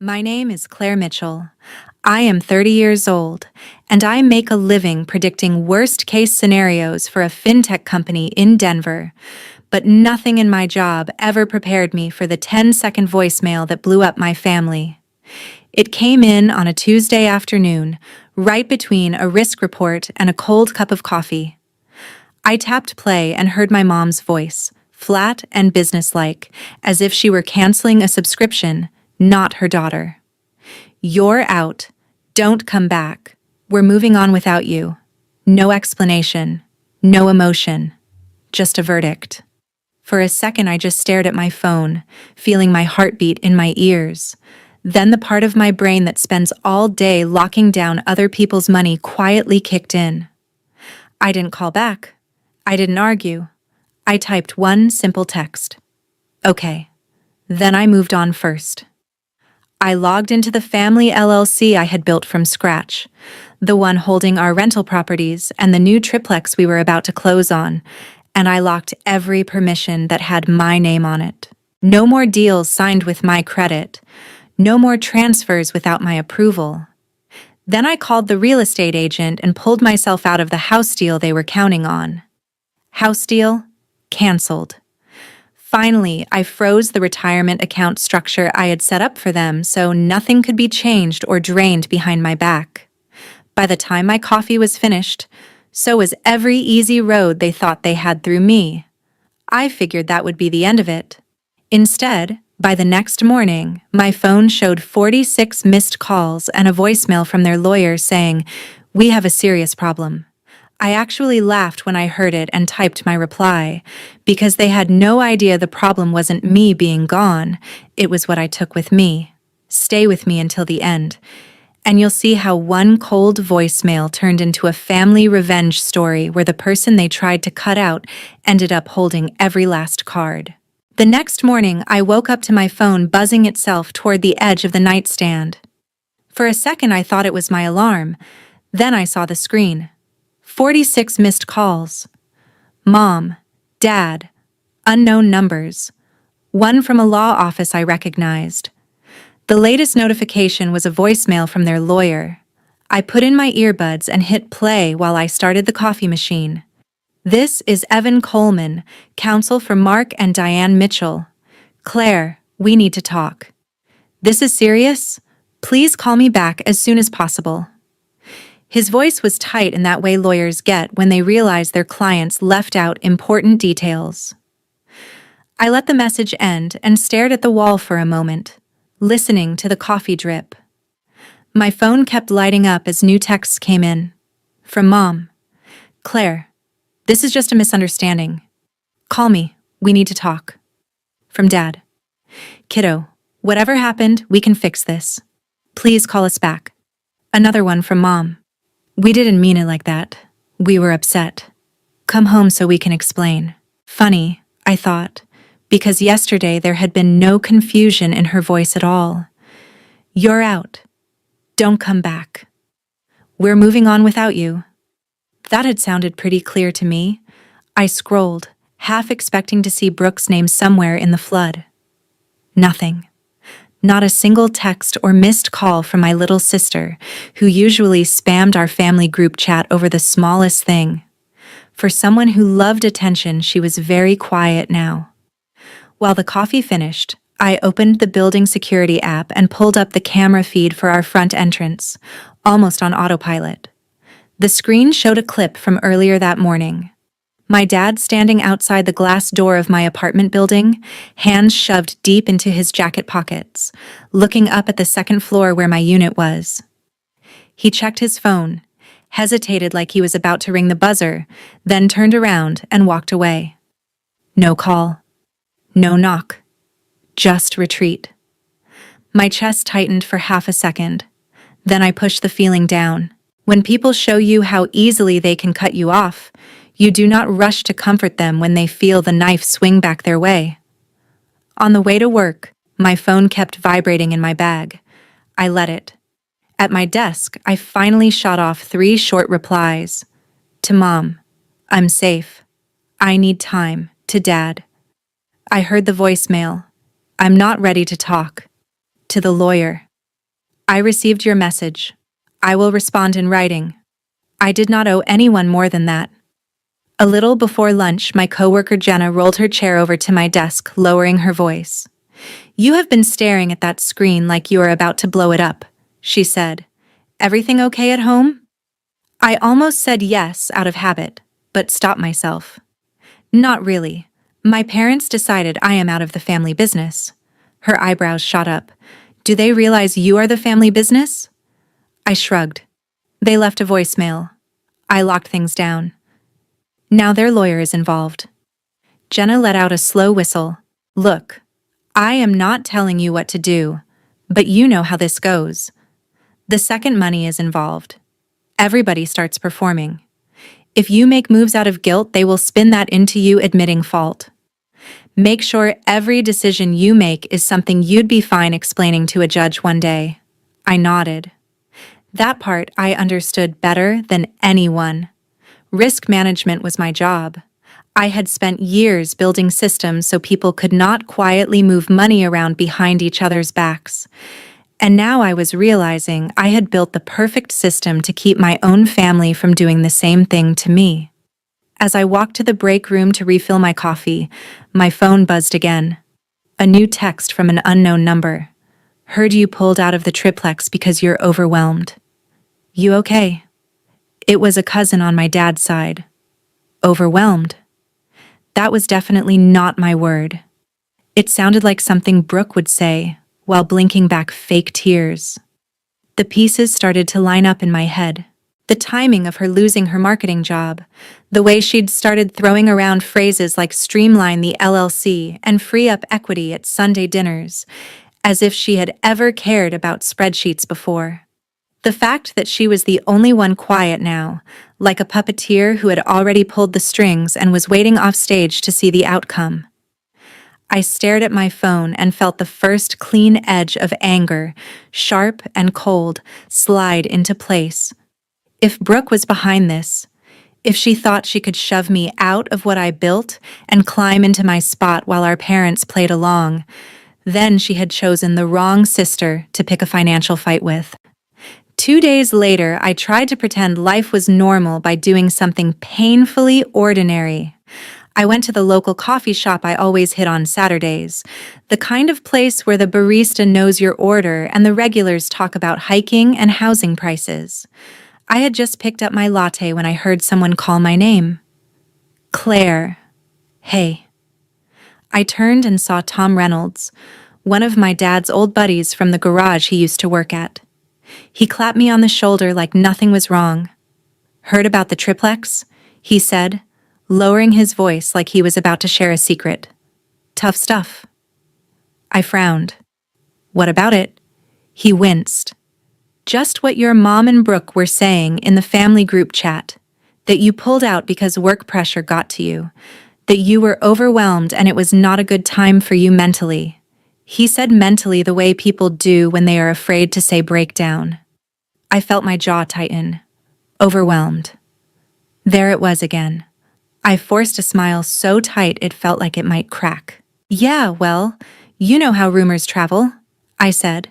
My name is Claire Mitchell. I am 30 years old, and I make a living predicting worst-case scenarios for a fintech company in Denver. But nothing in my job ever prepared me for the 10-second voicemail that blew up my family. It came in on a Tuesday afternoon, right between a risk report and a cold cup of coffee. I tapped play and heard my mom's voice, flat and businesslike, as if she were canceling a subscription, not her daughter. "You're out. Don't come back. We're moving on without you." No explanation. No emotion. Just a verdict. For a second, I just stared at my phone, feeling my heartbeat in my ears. Then the part of my brain that spends all day locking down other people's money quietly kicked in. I didn't call back. I didn't argue. I typed one simple text. Okay. Then I moved on first. I logged into the family LLC I had built from scratch, the one holding our rental properties and the new triplex we were about to close on, and I locked every permission that had my name on it. No more deals signed with my credit. No more transfers without my approval. Then I called the real estate agent and pulled myself out of the house deal they were counting on. House deal? Canceled. Finally, I froze the retirement account structure I had set up for them so nothing could be changed or drained behind my back. By the time my coffee was finished, so was every easy road they thought they had through me. I figured that would be the end of it. Instead, by the next morning, my phone showed 46 missed calls and a voicemail from their lawyer saying, "We have a serious problem." I actually laughed when I heard it and typed my reply, because they had no idea the problem wasn't me being gone, it was what I took with me. Stay with me until the end, and you'll see how one cold voicemail turned into a family revenge story where the person they tried to cut out ended up holding every last card. The next morning, I woke up to my phone buzzing itself toward the edge of the nightstand. For a second, I thought it was my alarm. Then I saw the screen. 46 missed calls. Mom, Dad, unknown numbers. One from a law office I recognized. The latest notification was a voicemail from their lawyer. I put in my earbuds and hit play while I started the coffee machine. "This is Evan Coleman, counsel for Mark and Diane Mitchell. Claire, we need to talk. This is serious. Please call me back as soon as possible." His voice was tight in that way lawyers get when they realize their clients left out important details. I let the message end and stared at the wall for a moment, listening to the coffee drip. My phone kept lighting up as new texts came in. From Mom. "Claire, this is just a misunderstanding. Call me, we need to talk." From Dad. "Kiddo, whatever happened, we can fix this. Please call us back." Another one from Mom. "We didn't mean it like that. We were upset. Come home so we can explain." Funny, I thought, because yesterday there had been no confusion in her voice at all. "You're out. Don't come back. We're moving on without you." That had sounded pretty clear to me. I scrolled, half expecting to see Brooke's name somewhere in the flood. Nothing. Not a single text or missed call from my little sister, who usually spammed our family group chat over the smallest thing. For someone who loved attention, she was very quiet now. While the coffee finished, I opened the building security app and pulled up the camera feed for our front entrance, almost on autopilot. The screen showed a clip from earlier that morning. My dad standing outside the glass door of my apartment building, hands shoved deep into his jacket pockets, looking up at the second floor where my unit was. He checked his phone, hesitated like he was about to ring the buzzer, then turned around and walked away. No call. No knock. Just retreat. My chest tightened for half a second. Then I pushed the feeling down. When people show you how easily they can cut you off, you do not rush to comfort them when they feel the knife swing back their way. On the way to work, my phone kept vibrating in my bag. I let it. At my desk, I finally shot off 3 short replies. To Mom, "I'm safe. I need time." To Dad. I heard the voicemail. "I'm not ready to talk." To the lawyer. I received your message. I will respond in writing. I did not owe anyone more than that. A little before lunch, my coworker Jenna rolled her chair over to my desk, lowering her voice. You have been staring at that screen like you are about to blow it up, she said. Everything okay at home? I almost said yes out of habit, but stopped myself. Not really. My parents decided I am out of the family business. Her eyebrows shot up. Do they realize you are the family business? I shrugged. They left a voicemail. I locked things down. Now their lawyer is involved. Jenna let out a slow whistle. Look, I am not telling you what to do, but you know how this goes. The second money is involved. Everybody starts performing. If you make moves out of guilt, they will spin that into you admitting fault. Make sure every decision you make is something you'd be fine explaining to a judge one day. I nodded. That part I understood better than anyone. Risk management was my job. I had spent years building systems so people could not quietly move money around behind each other's backs. And now I was realizing I had built the perfect system to keep my own family from doing the same thing to me. As I walked to the break room to refill my coffee, my phone buzzed again. A new text from an unknown number. Heard you pulled out of the triplex because you're overwhelmed. You okay? It was a cousin on my dad's side. Overwhelmed. That was definitely not my word. It sounded like something Brooke would say, while blinking back fake tears. The pieces started to line up in my head. The timing of her losing her marketing job, the way she'd started throwing around phrases like streamline the LLC and free up equity at Sunday dinners, as if she had ever cared about spreadsheets before. The fact that she was the only one quiet now, like a puppeteer who had already pulled the strings and was waiting off stage to see the outcome. I stared at my phone and felt the first clean edge of anger, sharp and cold, slide into place. If Brooke was behind this, if she thought she could shove me out of what I built and climb into my spot while our parents played along, then she had chosen the wrong sister to pick a financial fight with. 2 days later, I tried to pretend life was normal by doing something painfully ordinary. I went to the local coffee shop I always hit on Saturdays, the kind of place where the barista knows your order and the regulars talk about hiking and housing prices. I had just picked up my latte when I heard someone call my name. Claire. Hey. I turned and saw Tom Reynolds, one of my dad's old buddies from the garage he used to work at. He clapped me on the shoulder like nothing was wrong. Heard about the triplex? He said, lowering his voice like he was about to share a secret. Tough stuff. I frowned. What about it? He winced. Just what your mom and Brooke were saying in the family group chat, that you pulled out because work pressure got to you, that you were overwhelmed and it was not a good time for you mentally. He said mentally the way people do when they are afraid to say breakdown. I felt my jaw tighten. Overwhelmed. There it was again. I forced a smile so tight it felt like it might crack. Yeah, well, you know how rumors travel, I said.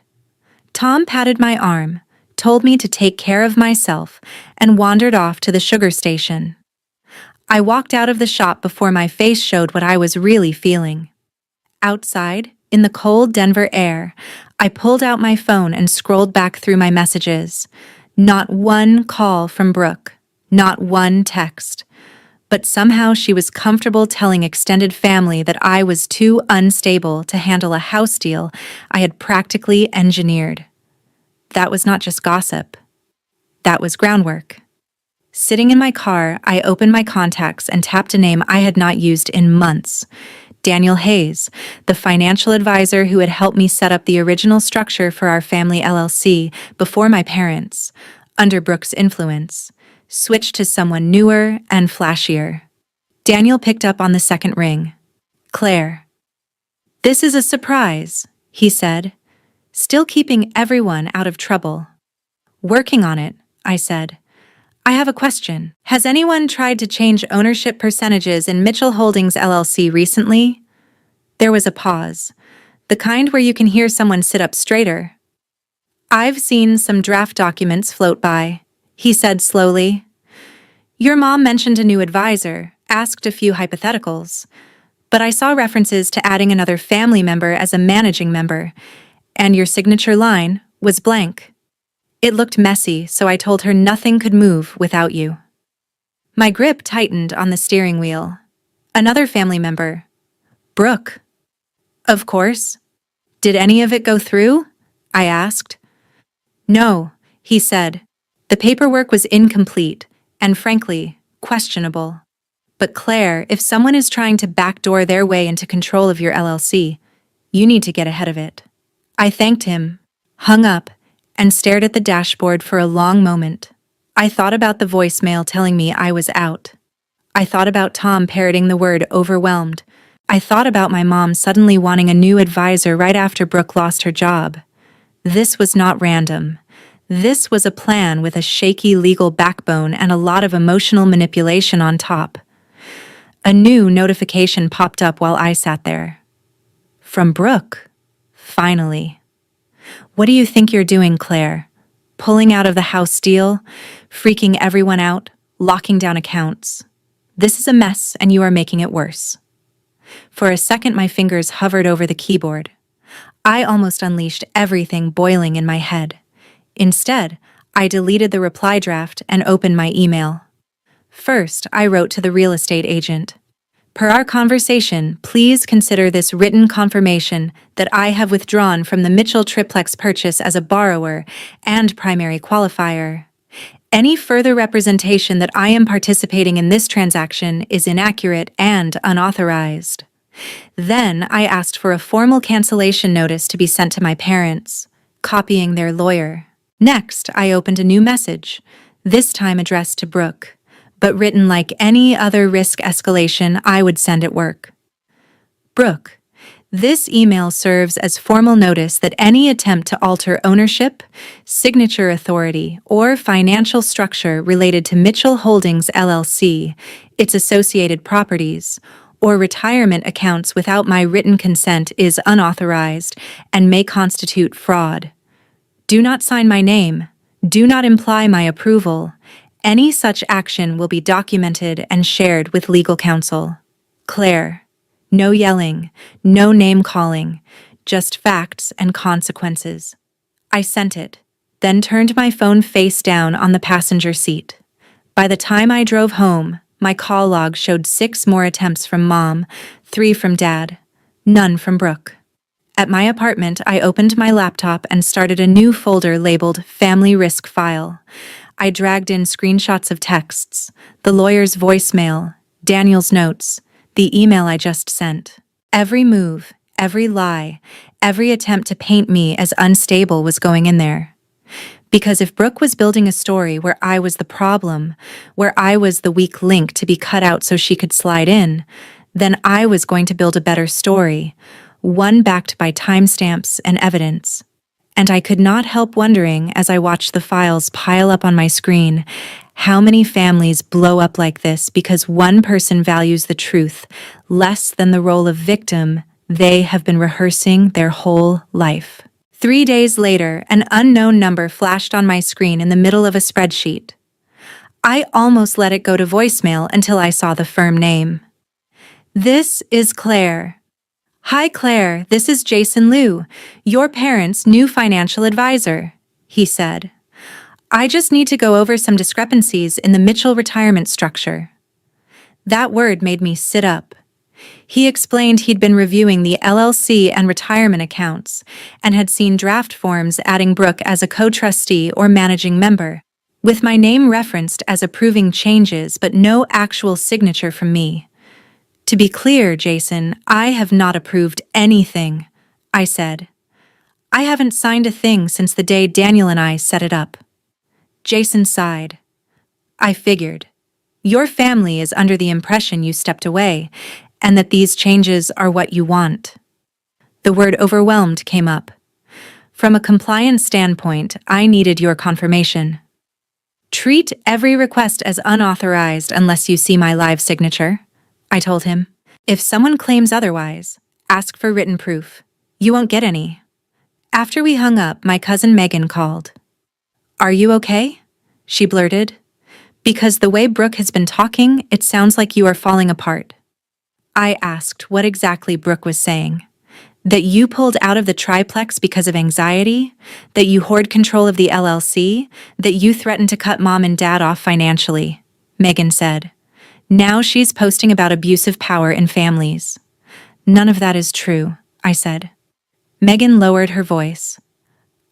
Tom patted my arm, told me to take care of myself, and wandered off to the sugar station. I walked out of the shop before my face showed what I was really feeling. Outside, in the cold Denver air, I pulled out my phone and scrolled back through my messages. Not one call from Brooke, not one text. But somehow she was comfortable telling extended family that I was too unstable to handle a house deal I had practically engineered. That was not just gossip. That was groundwork. Sitting in my car, I opened my contacts and tapped a name I had not used in months. Daniel Hayes, the financial advisor who had helped me set up the original structure for our family LLC before my parents, under Brooke's influence, switched to someone newer and flashier. Daniel picked up on the second ring. Claire. This is a surprise, he said, still keeping everyone out of trouble. Working on it, I said. I have a question. Has anyone tried to change ownership percentages in Mitchell Holdings LLC recently? There was a pause, the kind where you can hear someone sit up straighter. I've seen some draft documents float by, he said slowly. Your mom mentioned a new advisor, asked a few hypotheticals, but I saw references to adding another family member as a managing member, and your signature line was blank. It looked messy, so I told her nothing could move without you. My grip tightened on the steering wheel. Another family member. Brooke. Of course. Did any of it go through? I asked. No, he said. The paperwork was incomplete, and frankly, questionable. But Claire, if someone is trying to backdoor their way into control of your LLC, you need to get ahead of it. I thanked him, hung up, and stared at the dashboard for a long moment. I thought about the voicemail telling me I was out. I thought about Tom parroting the word overwhelmed. I thought about my mom suddenly wanting a new advisor right after Brooke lost her job. This was not random. This was a plan with a shaky legal backbone and a lot of emotional manipulation on top. A new notification popped up while I sat there. From Brooke. Finally. What do you think you're doing, Claire? Pulling out of the house deal? Freaking everyone out? Locking down accounts? This is a mess and you are making it worse. For a second, my fingers hovered over the keyboard. I almost unleashed everything boiling in my head. Instead, I deleted the reply draft and opened my email. First, I wrote to the real estate agent. Per our conversation, please consider this written confirmation that I have withdrawn from the Mitchell triplex purchase as a borrower and primary qualifier. Any further representation that I am participating in this transaction is inaccurate and unauthorized. Then I asked for a formal cancellation notice to be sent to my parents, copying their lawyer. Next, I opened a new message, this time addressed to Brooke, but written like any other risk escalation I would send at work. Brooke, this email serves as formal notice that any attempt to alter ownership, signature authority, or financial structure related to Mitchell Holdings LLC, its associated properties, or retirement accounts without my written consent is unauthorized and may constitute fraud. Do not sign my name. Do not imply my approval. Any such action will be documented and shared with legal counsel. Claire. No yelling, no name-calling, just facts and consequences. I sent it, then turned my phone face down on the passenger seat. By the time I drove home, my call log showed 6 more attempts from Mom, 3 from Dad, none from Brooke. At my apartment, I opened my laptop and started a new folder labeled Family Risk File. I dragged in screenshots of texts, the lawyer's voicemail, Daniel's notes, the email I just sent. Every move, every lie, every attempt to paint me as unstable was going in there. Because if Brooke was building a story where I was the problem, where I was the weak link to be cut out so she could slide in, then I was going to build a better story, one backed by timestamps and evidence. And I could not help wondering as I watched the files pile up on my screen, how many families blow up like this because one person values the truth less than the role of victim they have been rehearsing their whole life. 3 days later, an unknown number flashed on my screen in the middle of a spreadsheet. I almost let it go to voicemail until I saw the firm name. This is Claire. Hi Claire, this is Jason Liu, your parents' new financial advisor, he said. I just need to go over some discrepancies in the Mitchell retirement structure. That word made me sit up. He explained he'd been reviewing the LLC and retirement accounts and had seen draft forms adding Brooke as a co-trustee or managing member, with my name referenced as approving changes but no actual signature from me. To be clear, Jason, I have not approved anything, I said. I haven't signed a thing since the day Daniel and I set it up. Jason sighed. I figured. Your family is under the impression you stepped away, and that these changes are what you want. The word overwhelmed came up. From a compliance standpoint, I needed your confirmation. Treat every request as unauthorized unless you see my live signature, I told him. If someone claims otherwise, ask for written proof. You won't get any. After we hung up, my cousin Megan called. "Are you okay?" she blurted. "Because the way Brooke has been talking, it sounds like you are falling apart." I asked what exactly Brooke was saying. That you pulled out of the triplex because of anxiety? That you hoard control of the LLC? That you threatened to cut mom and dad off financially? Megan said. Now she's posting about abusive power in families. None of that is true, I said. Megan lowered her voice.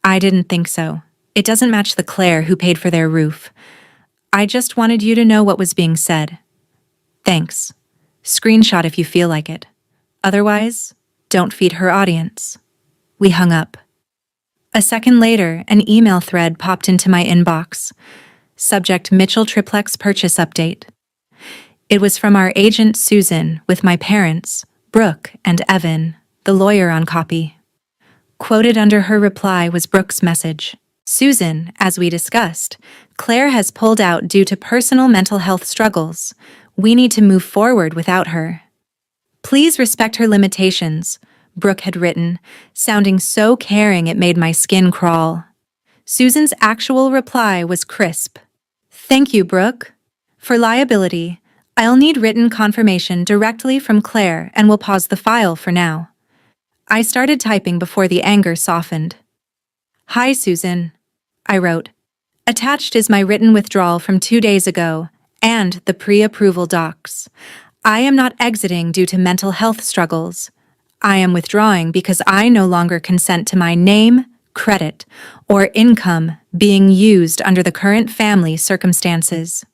I didn't think so. It doesn't match the Claire who paid for their roof. I just wanted you to know what was being said. Thanks. Screenshot if you feel like it. Otherwise, don't feed her audience. We hung up. A second later, an email thread popped into my inbox. Subject Mitchell Triplex Purchase Update. It was from our agent Susan with my parents, Brooke and Evan, the lawyer on copy. Quoted under her reply was Brooke's message. Susan, as we discussed, Claire has pulled out due to personal mental health struggles. We need to move forward without her. Please respect her limitations, Brooke had written, sounding so caring it made my skin crawl. Susan's actual reply was crisp. Thank you, Brooke. For liability, I'll need written confirmation directly from Claire and will pause the file for now. I started typing before the anger softened. Hi, Susan, I wrote. Attached is my written withdrawal from 2 days ago and the pre-approval docs. I am not exiting due to mental health struggles. I am withdrawing because I no longer consent to my name, credit, or income being used under the current family circumstances.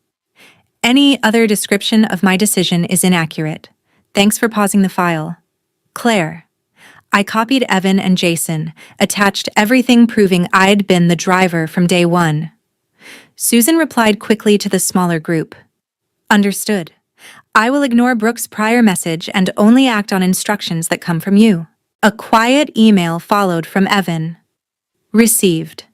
Any other description of my decision is inaccurate. Thanks for pausing the file. Claire. I copied Evan and Jason, attached everything proving I'd been the driver from day one. Susan replied quickly to the smaller group. Understood. I will ignore Brooke's prior message and only act on instructions that come from you. A quiet email followed from Evan. Received.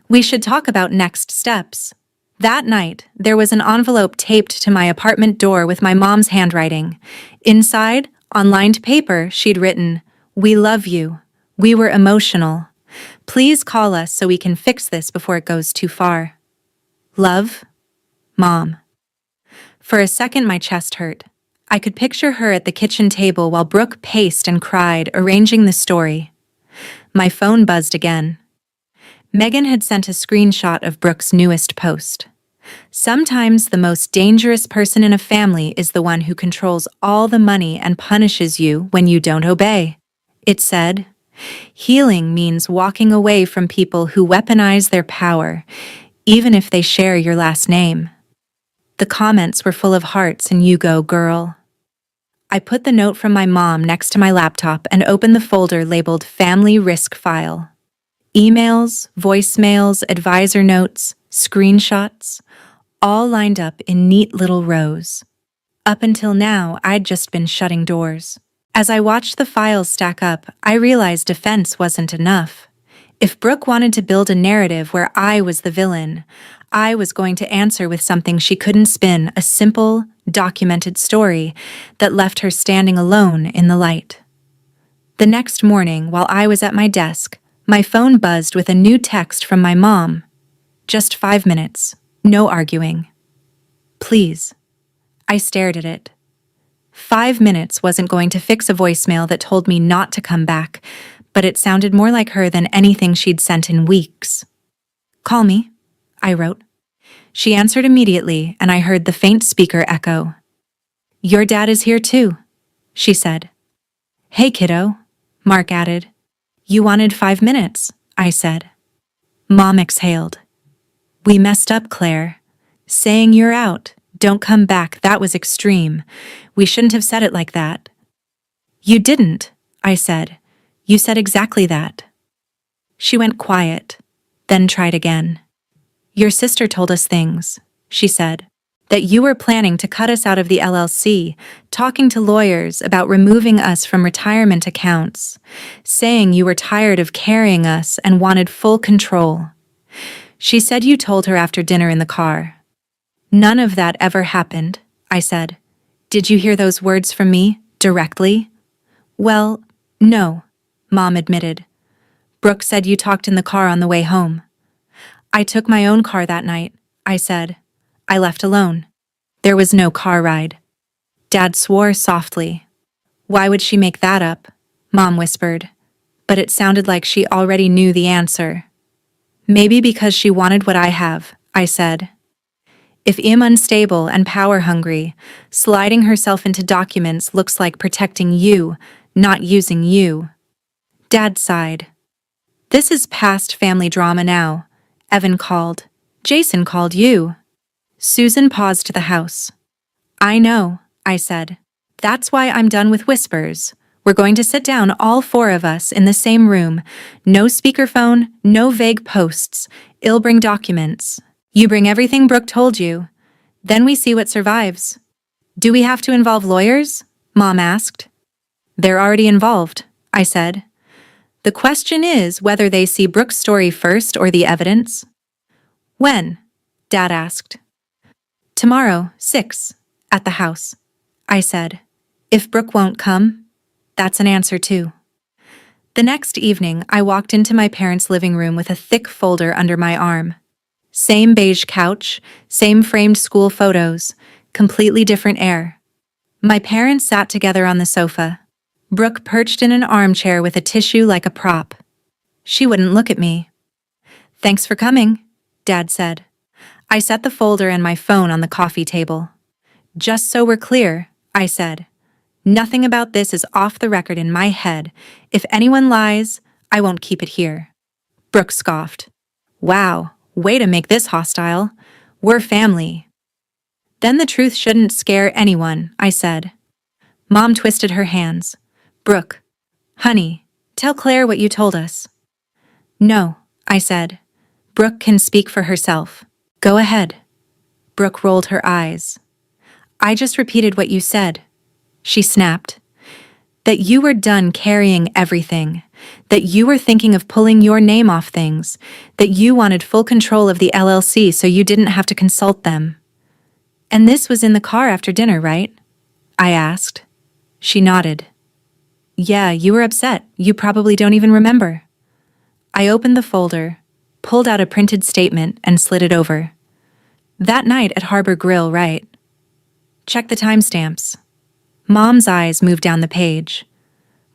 We should talk about next steps. That night, there was an envelope taped to my apartment door with my mom's handwriting. Inside, on lined paper, she'd written, We love you. We were emotional. Please call us so we can fix this before it goes too far. Love, Mom. For a second, my chest hurt. I could picture her at the kitchen table while Brooke paced and cried, arranging the story. My phone buzzed again. Megan had sent a screenshot of Brooke's newest post. Sometimes the most dangerous person in a family is the one who controls all the money and punishes you when you don't obey. It said, healing means walking away from people who weaponize their power, even if they share your last name. The comments were full of hearts and you go, girl. I put the note from my mom next to my laptop and opened the folder labeled Family Risk File. Emails, voicemails, advisor notes, screenshots, all lined up in neat little rows. Up until now, I'd just been shutting doors. As I watched the files stack up, I realized defense wasn't enough. If Brooke wanted to build a narrative where I was the villain, I was going to answer with something she couldn't spin, a simple, documented story that left her standing alone in the light. The next morning, while I was at my desk, my phone buzzed with a new text from my mom. Just 5 minutes. No arguing. Please. I stared at it. 5 minutes wasn't going to fix a voicemail that told me not to come back, but it sounded more like her than anything she'd sent in weeks. Call me, I wrote. She answered immediately, and I heard the faint speaker echo. Your dad is here too, she said. Hey, kiddo, Mark added. You wanted 5 minutes, I said. Mom exhaled. We messed up, Claire. Saying you're out, don't come back, that was extreme. We shouldn't have said it like that. You didn't, I said. You said exactly that. She went quiet, then tried again. Your sister told us things, she said, that you were planning to cut us out of the LLC, talking to lawyers about removing us from retirement accounts, saying you were tired of carrying us and wanted full control. She said you told her after dinner in the car. None of that ever happened, I said. Did you hear those words from me, directly? Well, no, Mom admitted. Brooke said you talked in the car on the way home. I took my own car that night, I said. I left alone. There was no car ride. Dad swore softly. Why would she make that up? Mom whispered. But it sounded like she already knew the answer. Maybe because she wanted what I have, I said. If I'm unstable and power-hungry, sliding herself into documents looks like protecting you, not using you. Dad sighed. This is past family drama now. Evan called. Jason called you. Susan paused the house. I know, I said. That's why I'm done with whispers. We're going to sit down, all four of us, in the same room. No speakerphone, no vague posts. I'll bring documents. You bring everything Brooke told you. Then we see what survives. Do we have to involve lawyers? Mom asked. They're already involved, I said. The question is whether they see Brooke's story first or the evidence. When? Dad asked. Tomorrow, 6, at the house, I said. If Brooke won't come, that's an answer too. The next evening, I walked into my parents' living room with a thick folder under my arm. Same beige couch, same framed school photos, completely different air. My parents sat together on the sofa. Brooke perched in an armchair with a tissue like a prop. She wouldn't look at me. Thanks for coming, Dad said. I set the folder and my phone on the coffee table. Just so we're clear, I said. Nothing about this is off the record in my head. If anyone lies, I won't keep it here. Brooke scoffed. Wow, way to make this hostile. We're family. Then the truth shouldn't scare anyone, I said. Mom twisted her hands. Brooke, honey, tell Claire what you told us. No, I said. Brooke can speak for herself. Go ahead. Brooke rolled her eyes. I just repeated what you said. She snapped. That you were done carrying everything. That you were thinking of pulling your name off things. That you wanted full control of the LLC so you didn't have to consult them. And this was in the car after dinner, right? I asked. She nodded. Yeah, you were upset. You probably don't even remember. I opened the folder, pulled out a printed statement, and slid it over. That night at Harbor Grill, right? Check the timestamps. Mom's eyes moved down the page.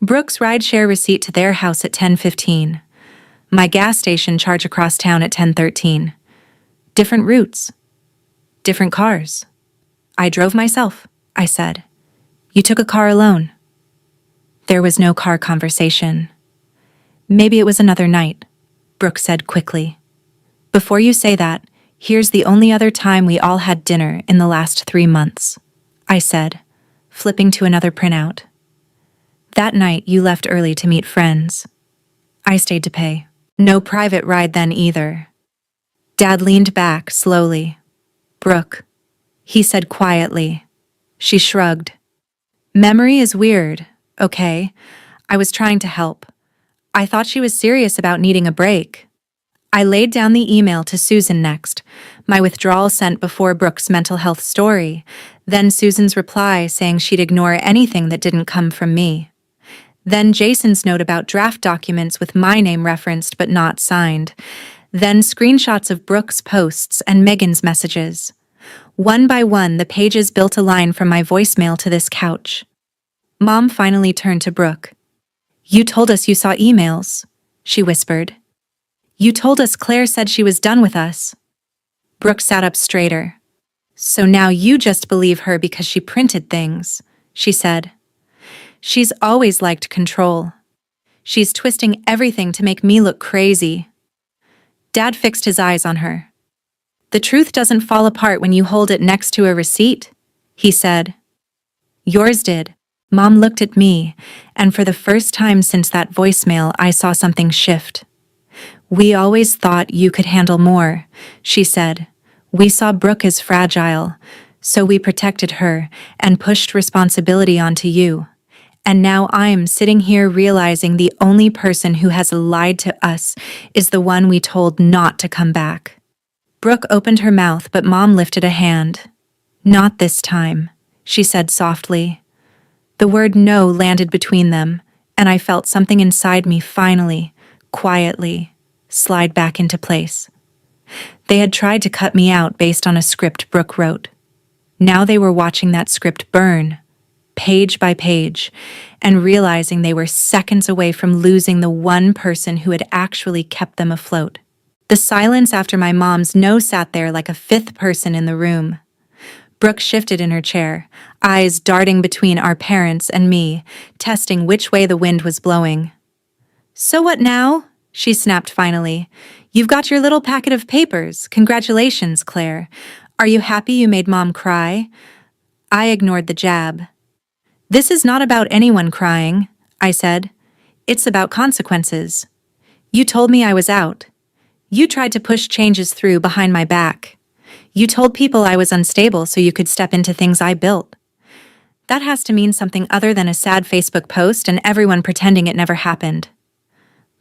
Brooke's rideshare receipt to their house at 10:15. My gas station charge across town at 10:13. Different routes. Different cars. I drove myself, I said. You took a car alone. There was no car conversation. Maybe it was another night, Brooke said quickly. Before you say that, here's the only other time we all had dinner in the last 3 months, I said, flipping to another printout. That night you left early to meet friends. I stayed to pay. No private ride then either. Dad leaned back slowly. Brooke, he said quietly. She shrugged. Memory is weird, okay? I was trying to help. I thought she was serious about needing a break. I laid down the email to Susan next, my withdrawal sent before Brooke's mental health story, then Susan's reply saying she'd ignore anything that didn't come from me. Then Jason's note about draft documents with my name referenced but not signed. Then screenshots of Brooke's posts and Megan's messages. One by one, the pages built a line from my voicemail to this couch. Mom finally turned to Brooke. You told us you saw emails, she whispered. You told us Claire said she was done with us. Brooke sat up straighter. So now you just believe her because she printed things, she said. She's always liked control. She's twisting everything to make me look crazy. Dad fixed his eyes on her. The truth doesn't fall apart when you hold it next to a receipt, he said. Yours did. Mom looked at me, and for the first time since that voicemail, I saw something shift. We always thought you could handle more, she said. We saw Brooke as fragile, so we protected her and pushed responsibility onto you. And now I'm sitting here realizing the only person who has lied to us is the one we told not to come back. Brooke opened her mouth, but Mom lifted a hand. Not this time, she said softly. The word no landed between them, and I felt something inside me finally, quietly, slide back into place. They had tried to cut me out based on a script Brooke wrote. Now they were watching that script burn, page by page, and realizing they were seconds away from losing the one person who had actually kept them afloat. The silence after my mom's no sat there like a fifth person in the room. Brooke shifted in her chair, eyes darting between our parents and me, testing which way the wind was blowing. "So what now?" she snapped finally. "You've got your little packet of papers. Congratulations, Claire. Are you happy you made Mom cry?" I ignored the jab. "This is not about anyone crying," I said. "It's about consequences. You told me I was out. You tried to push changes through behind my back. You told people I was unstable so you could step into things I built. That has to mean something other than a sad Facebook post and everyone pretending it never happened."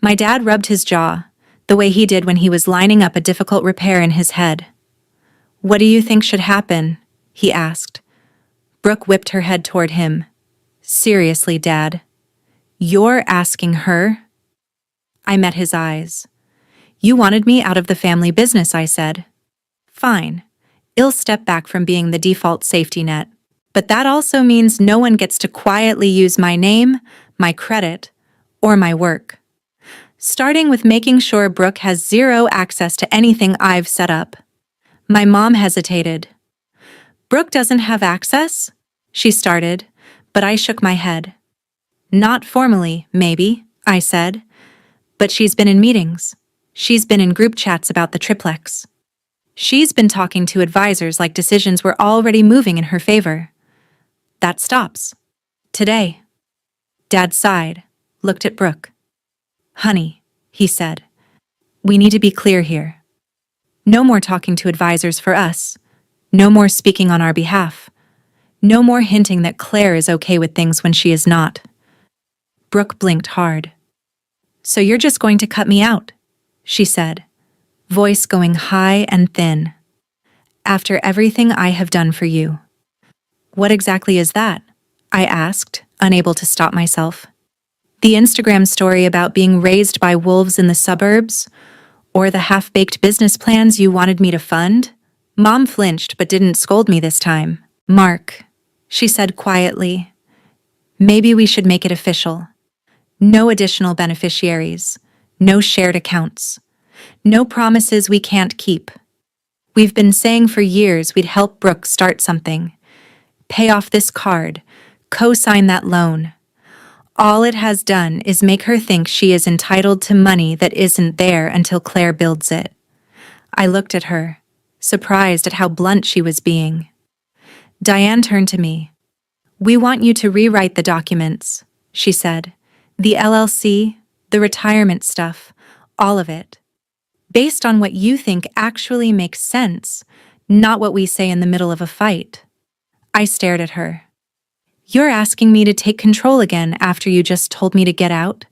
My dad rubbed his jaw, the way he did when he was lining up a difficult repair in his head. "What do you think should happen?" he asked. Brooke whipped her head toward him. "Seriously, Dad? You're asking her?" I met his eyes. "You wanted me out of the family business," I said. "Fine. I'll step back from being the default safety net. But that also means no one gets to quietly use my name, my credit, or my work. Starting with making sure Brooke has zero access to anything I've set up." My mom hesitated. "Brooke doesn't have access?" she started, but I shook my head. "Not formally, maybe," I said. "But she's been in meetings. She's been in group chats about the triplex. She's been talking to advisors like decisions were already moving in her favor. That stops. Today." Dad sighed, looked at Brooke. "Honey," he said, "we need to be clear here. No more talking to advisors for us. No more speaking on our behalf. No more hinting that Claire is okay with things when she is not." Brooke blinked hard. "So you're just going to cut me out?" she said, voice going high and thin. "After everything I have done for you." "What exactly is that?" I asked, unable to stop myself. "The Instagram story about being raised by wolves in the suburbs? Or the half-baked business plans you wanted me to fund?" Mom flinched but didn't scold me this time. "Mark," she said quietly, "maybe we should make it official. No additional beneficiaries. No shared accounts. No promises we can't keep. We've been saying for years we'd help Brooke start something. Pay off this card. Co-sign that loan. All it has done is make her think she is entitled to money that isn't there until Claire builds it." I looked at her, surprised at how blunt she was being. Diane turned to me. "We want you to rewrite the documents," she said. "The LLC, the retirement stuff, all of it. Based on what you think actually makes sense, not what we say in the middle of a fight." I stared at her. "You're asking me to take control again after you just told me to get out?"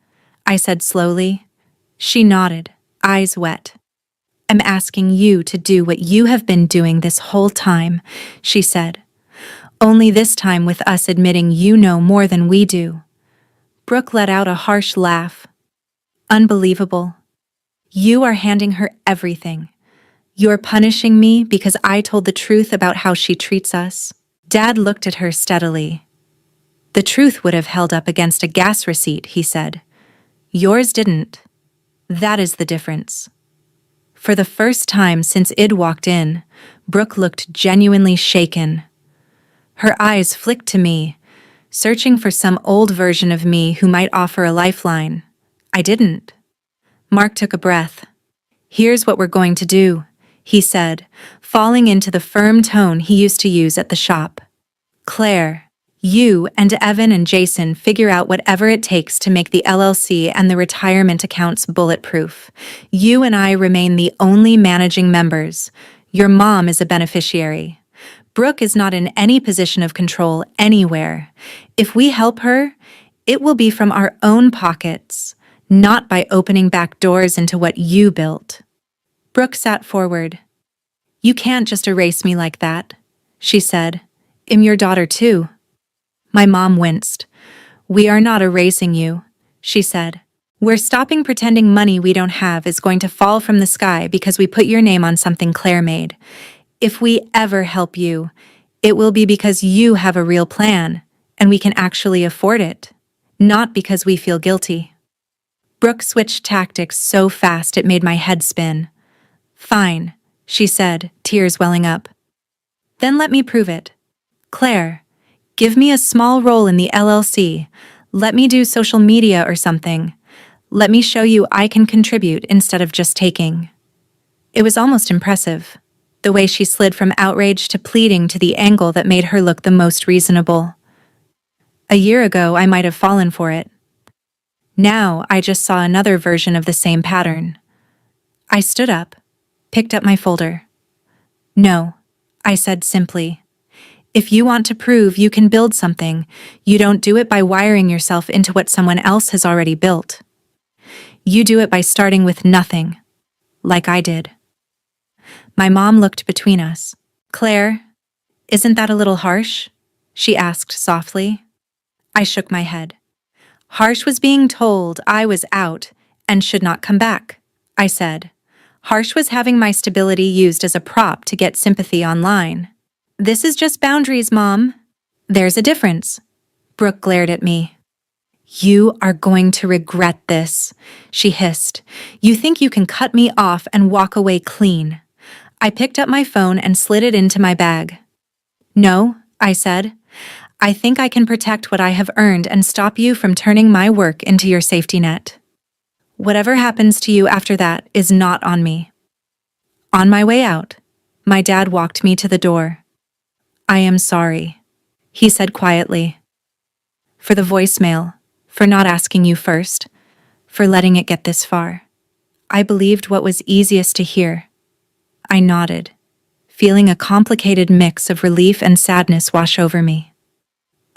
I said slowly. She nodded, eyes wet. "I'm asking you to do what you have been doing this whole time," she said. "Only this time with us admitting you know more than we do." Brooke let out a harsh laugh. "Unbelievable. You are handing her everything. You're punishing me because I told the truth about how she treats us." Dad looked at her steadily. "The truth would have held up against a gas receipt," he said. "Yours didn't. That is the difference." For the first time since Id walked in, Brooke looked genuinely shaken. Her eyes flicked to me, searching for some old version of me who might offer a lifeline. I didn't. Mark took a breath. "Here's what we're going to do," he said, falling into the firm tone he used to use at the shop. "Claire, you and Evan and Jason figure out whatever it takes to make the LLC and the retirement accounts bulletproof. You and I remain the only managing members. Your mom is a beneficiary. Brooke is not in any position of control anywhere. If we help her, it will be from our own pockets, not by opening back doors into what you built." Brooke sat forward. "You can't just erase me like that," she said. "I'm your daughter too." My mom winced. "We are not erasing you," she said. We're stopping pretending money we don't have is going to fall from the sky because we put your name on something Claire made. If we ever help you, it will be because you have a real plan, and we can actually afford it, not because we feel guilty. Brooke switched tactics so fast it made my head spin. Fine, she said, tears welling up. Then let me prove it. Claire, give me a small role in the LLC. Let me do social media or something. Let me show you I can contribute instead of just taking. It was almost impressive, the way she slid from outrage to pleading to the angle that made her look the most reasonable. A year ago, I might have fallen for it. Now, I just saw another version of the same pattern. I stood up, picked up my folder. No, I said simply. If you want to prove you can build something, you don't do it by wiring yourself into what someone else has already built. You do it by starting with nothing, like I did. My mom looked between us. Claire, isn't that a little harsh? She asked softly. I shook my head. Harsh was being told I was out and should not come back, I said. Harsh was having my stability used as a prop to get sympathy online. This is just boundaries, Mom. There's a difference. Brooke glared at me. You are going to regret this, she hissed. You think you can cut me off and walk away clean. I picked up my phone and slid it into my bag. No, I said. I think I can protect what I have earned and stop you from turning my work into your safety net. Whatever happens to you after that is not on me. On my way out, my dad walked me to the door. I am sorry, he said quietly. For the voicemail, for not asking you first, for letting it get this far. I believed what was easiest to hear. I nodded, feeling a complicated mix of relief and sadness wash over me.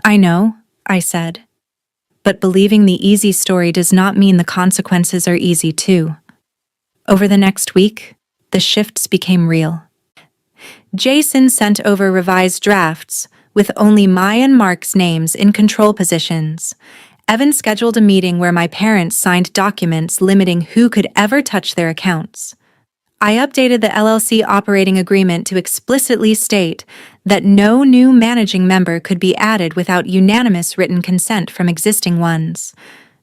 I know, I said. But believing the easy story does not mean the consequences are easy too. Over the next week, the shifts became real. Jason sent over revised drafts, with only my and Mark's names in control positions. Evan scheduled a meeting where my parents signed documents limiting who could ever touch their accounts. I updated the LLC operating agreement to explicitly state that no new managing member could be added without unanimous written consent from existing ones.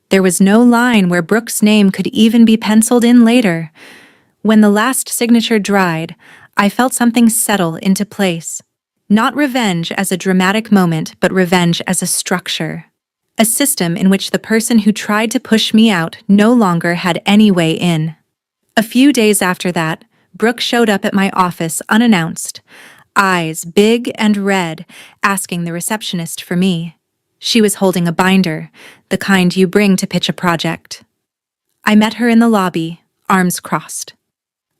There was no line where Brooke's name could even be penciled in later. When the last signature dried, I felt something settle into place. Not revenge as a dramatic moment, but revenge as a structure. A system in which the person who tried to push me out no longer had any way in. A few days after that, Brooke showed up at my office unannounced, eyes big and red, asking the receptionist for me. She was holding a binder, the kind you bring to pitch a project. I met her in the lobby, arms crossed.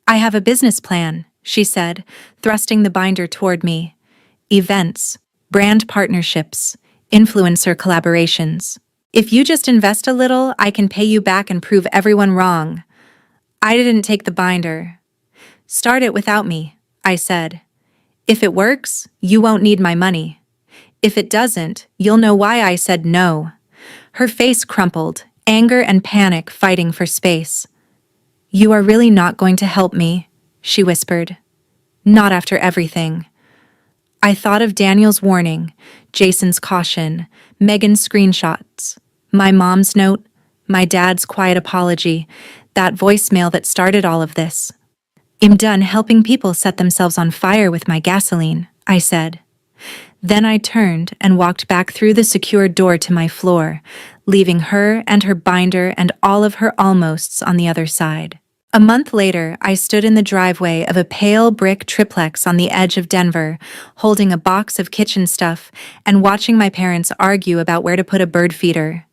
I have a business plan, she said, thrusting the binder toward me. Events, brand partnerships, influencer collaborations. If you just invest a little, I can pay you back and prove everyone wrong. I didn't take the binder. Start it without me, I said. If it works, you won't need my money. If it doesn't, you'll know why I said no. Her face crumpled, anger and panic fighting for space. You are really not going to help me, she whispered. Not after everything. I thought of Daniel's warning, Jason's caution, Megan's screenshots, my mom's note, my dad's quiet apology, that voicemail that started all of this. I'm done helping people set themselves on fire with my gasoline, I said. Then I turned and walked back through the secured door to my floor, leaving her and her binder and all of her almosts on the other side. A month later, I stood in the driveway of a pale brick triplex on the edge of Denver, holding a box of kitchen stuff and watching my parents argue about where to put a bird feeder.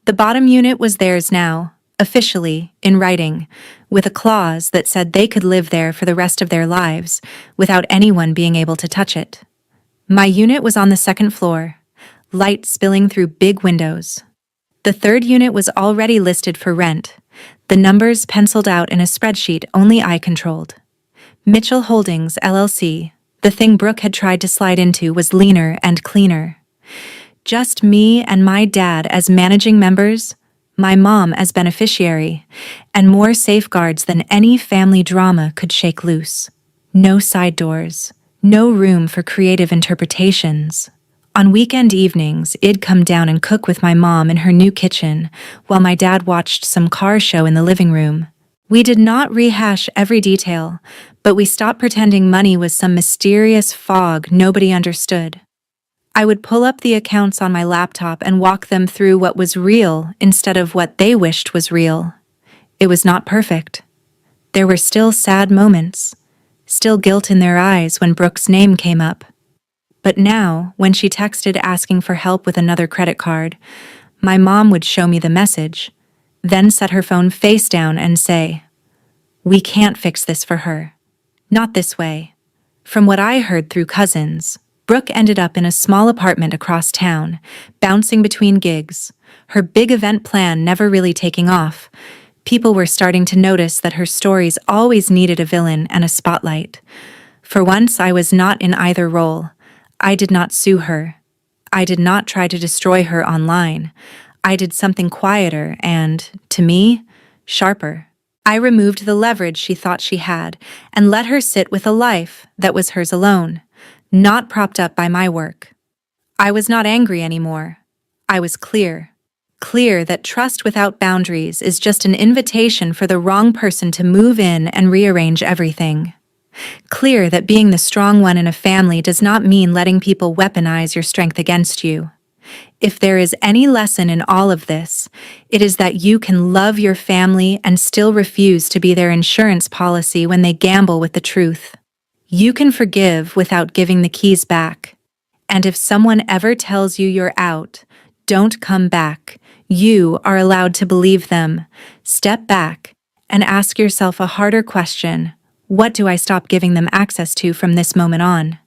The bottom unit was theirs now, officially, in writing, with a clause that said they could live there for the rest of their lives without anyone being able to touch it. My unit was on the second floor, light spilling through big windows. The third unit was already listed for rent, the numbers penciled out in a spreadsheet only I controlled. Mitchell Holdings, LLC, the thing Brooke had tried to slide into, was leaner and cleaner. Just me and my dad as managing members, my mom as beneficiary, and more safeguards than any family drama could shake loose. No side doors, no room for creative interpretations. On weekend evenings, I'd come down and cook with my mom in her new kitchen, while my dad watched some car show in the living room. We did not rehash every detail, but we stopped pretending money was some mysterious fog nobody understood. I would pull up the accounts on my laptop and walk them through what was real instead of what they wished was real. It was not perfect. There were still sad moments, still guilt in their eyes when Brooke's name came up. But now, when she texted asking for help with another credit card, my mom would show me the message, then set her phone face down and say, "We can't fix this for her. Not this way." From what I heard through cousins, Brooke ended up in a small apartment across town, bouncing between gigs, her big event plan never really taking off. People were starting to notice that her stories always needed a villain and a spotlight. For once, I was not in either role. I did not sue her. I did not try to destroy her online. I did something quieter and, to me, sharper. I removed the leverage she thought she had and let her sit with a life that was hers alone, not propped up by my work. I was not angry anymore. I was clear. Clear that trust without boundaries is just an invitation for the wrong person to move in and rearrange everything. Clear that being the strong one in a family does not mean letting people weaponize your strength against you. If there is any lesson in all of this, it is that you can love your family and still refuse to be their insurance policy when they gamble with the truth. You can forgive without giving the keys back. And if someone ever tells you you're out, don't come back. You are allowed to believe them. Step back and ask yourself a harder question. What do I stop giving them access to from this moment on?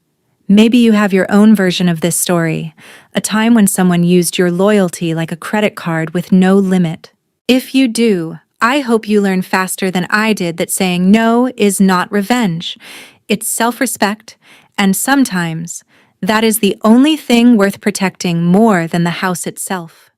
Maybe you have your own version of this story, a time when someone used your loyalty like a credit card with no limit. If you do, I hope you learn faster than I did that saying no is not revenge. It's self-respect, and sometimes that is the only thing worth protecting more than the house itself.